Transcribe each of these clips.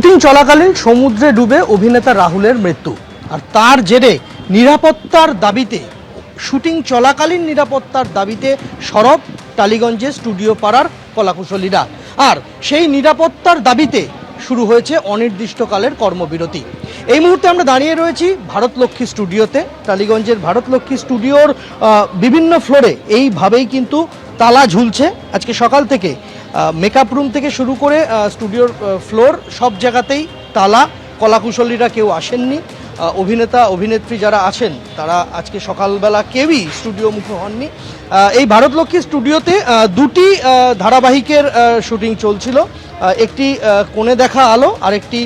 Shooting চলাকালীন সমুদ্রে ডুবে অভিনেতা রাহুলের মৃত্যু। আর তার জেরে নিরাপত্তার দাবিতে শুটিং চলাকালীন নিরাপত্তার দাবিতে সরব টালিগঞ্জে স্টুডিও পাড়ার কলাকুশলীরা। আর সেই নিরাপত্তার দাবিতে শুরু হয়েছে অনির্দিষ্টকালের কর্মবিরতি। এই মুহূর্তে আমরা দাঁড়িয়ে রয়েছি ভারতলক্ষ্মী স্টুডিওতে। টালিগঞ্জের ভারতলক্ষ্মী স্টুডিওর বিভিন্ন ফ্লোরে এইভাবেই কিন্তু তালা ঝুলছে। আজকে সকাল থেকে মেকআপ রুম থেকে শুরু করে স্টুডিওর ফ্লোর সব জায়গাতেই তালা। কলাকুশলীরা কেউ আসেননি। অভিনেতা অভিনেত্রী যারা আছেন তারা আজকে সকালবেলা কেউই স্টুডিও মুখো হননি। এই ভারতলক্ষ্মী স্টুডিওতে দুটি ধারাবাহিকের শুটিং চলছিল। একটি কোণে দেখা আলো আর একটি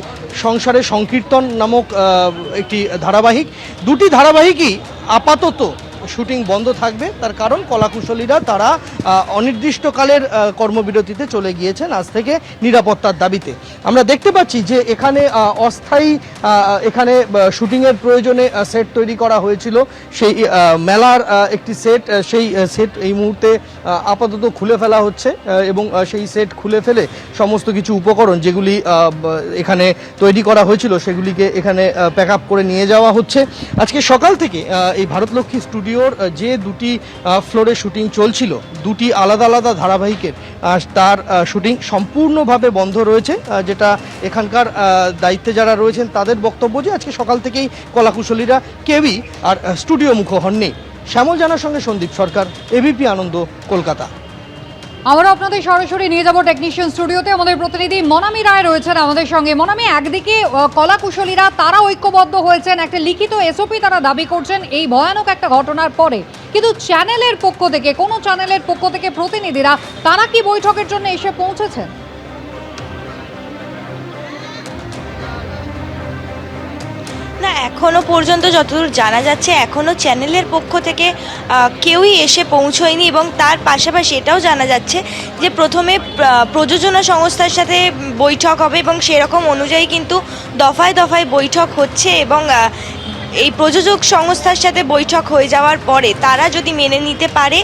সংসারে সংকীর্তন নামক একটি ধারাবাহিক। দুটি ধারাবাহিকই আপাতত শুটিং বন্ধ থাকবে। তার কারণ কলাকুশলীরা তারা অনির্দিষ্টকালের কর্মবিরতিতে চলে গিয়েছেন আজ থেকে নিরাপত্তার দাবিতে। আমরা দেখতে পাচ্ছি যে এখানে অস্থায়ী এখানে শুটিংয়ের প্রয়োজনে সেট তৈরি করা হয়েছিল। সেই মেলার একটি সেট, সেই সেট এই মুহূর্তে আপাতত খুলে ফেলা হচ্ছে এবং সেই সেট খুলে ফেলে সমস্ত কিছু উপকরণ যেগুলি এখানে তৈরি করা হয়েছিল সেগুলিকে এখানে প্যাক আপ করে নিয়ে যাওয়া হচ্ছে। আজকে সকাল থেকে এই ভারতলক্ষ্মী স্টুডিওর যে দুটি ফ্লোরে শুটিং চলছিল, দুটি আলাদা আলাদা ধারাবাহিকের, তার শুটিং সম্পূর্ণভাবে বন্ধ রয়েছে। যেটা এখানকার দায়িত্বে যারা রয়েছেন তাদের বক্তব্য যে আজকে সকাল থেকেই কলাকুশলীরা কেউই আর স্টুডিও মুখো হননি। শ্যামল জানার সঙ্গে সন্দীপ সরকার, এবিপি আনন্দ, কলকাতা। আমরা আপনাদের সরাসরি নিয়ে যাব টেকনিশিয়ান স্টুডিওতে। আমাদের প্রতিনিধি মনামি রায় রয়েছেন আমাদের সঙ্গে। মনামি, একদিকে কলাকুশলীরা তারা ঐক্যবদ্ধ হয়েছেন, একটা লিখিত এসওপি তারা দাবি করছেন এই ভয়ানক একটা ঘটনার পরে, কিন্তু চ্যানেলের পক্ষ থেকে, কোনো চ্যানেলের পক্ষ থেকে প্রতিনিধিরা তারা কি বৈঠকের জন্য এসে পৌঁছেছেন? না, এখনো পর্যন্ত যতদূর জানা যাচ্ছে এখনো চ্যানেলের পক্ষ থেকে কেউই এসে পৌঁছয়নি। এবং তার পাশাপাশি এটাও জানা যাচ্ছে যে প্রথমে প্রযোজনা সংস্থার সাথে বৈঠক হবে এবং সেরকম অনুযায়ী কিন্তু দফায় দফায় বৈঠক হচ্ছে। এবং এই প্রযোজক সংস্থার সাথে বৈঠক হয়ে যাওয়ার পরে তারা যদি মেনে নিতে পারে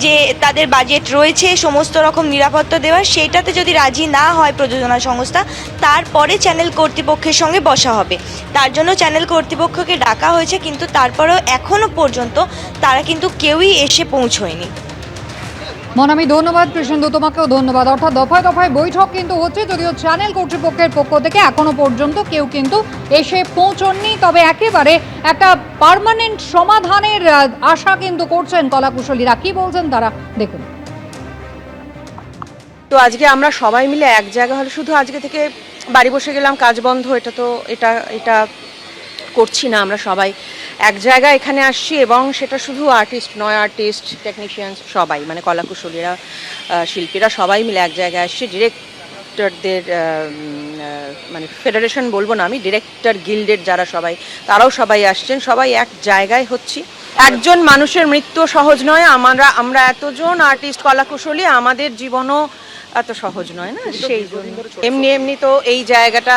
যে তাদের বাজেট রয়েছে সমস্ত রকম নিরাপত্তা দেওয়ার, সেইটাতে যদি রাজি না হয় প্রযোজনা সংস্থা, তারপরে চ্যানেল কর্তৃপক্ষের সঙ্গে বসা হবে। তার জন্য চ্যানেল কর্তৃপক্ষকে ডাকা হয়েছে, কিন্তু তারপরেও এখনও পর্যন্ত তারা কিন্তু কেউই এসে পৌঁছয়নি। মনামি, ধন্যবাদ। কৃষ্ণেন্দু, তোমাকেও ধন্যবাদ। অর্থাৎ দফায় দফায় বৈঠক কিন্তু হচ্ছে, যদিও চ্যানেল কর্তৃপক্ষের পক্ষ থেকে এখনো পর্যন্ত কেউ কিন্তু এসে পৌঁছননি। তবে একেবারে একটা পার্মানেন্ট সমাধানের আশা কিন্তু করছেন কলাকুশলীরা। কি বলছেন তারা, দেখুন। তো আজকে আমরা সবাই মিলে এক জায়গা হলে, শুধু আজকে থেকে বাড়ি বসে গেলাম কাজ বন্ধ, এটা করছি না। আমরা সবাই এক জায়গায় এখানে আসছি এবং সেটা শুধু আর্টিস্ট নয়, আর্টিস্ট, টেকনিশিয়ানস সবাই, মানে কলাকুশলীরা, শিল্পীরা সবাই মিলে এক জায়গায় আসছি। ডিরেক্টরদের মানে ফেডারেশন বলবো না আমি, ডিরেক্টর গিল্ডের যারা সবাই, তারাও সবাই আসছেন, সবাই এক জায়গায় হচ্ছি। একজন মানুষের মৃত্যু সহজ নয়। আমরা এতজন আর্টিস্ট, কলাকুশলী, আমাদের জীবনও এত সহজ নয় না। সেই জন্য এমনি তো এই জায়গাটা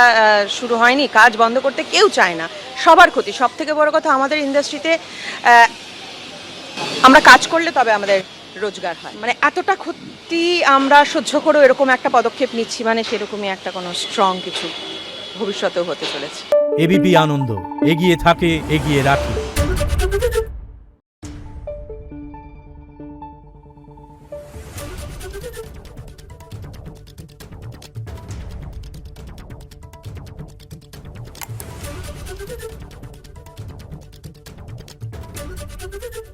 শুরু হয়নি। কাজ বন্ধ করতে কেউ চায় না, সবার ক্ষতি। সব থেকে বড় কথা, আমাদের ইন্ডাস্ট্রিতে আমরা কাজ করলে তবে আমাদের রোজগার হয়। মানে এতটা ক্ষতি আমরা সহ্য করেও এরকম একটা পদক্ষেপ নিচ্ছি, মানে সেরকমই একটা কোনো স্ট্রং কিছু ভবিষ্যতেও হতে চলেছে। এবিপি আনন্দ, এগিয়ে থাকে, এগিয়ে রাখে। Thank you.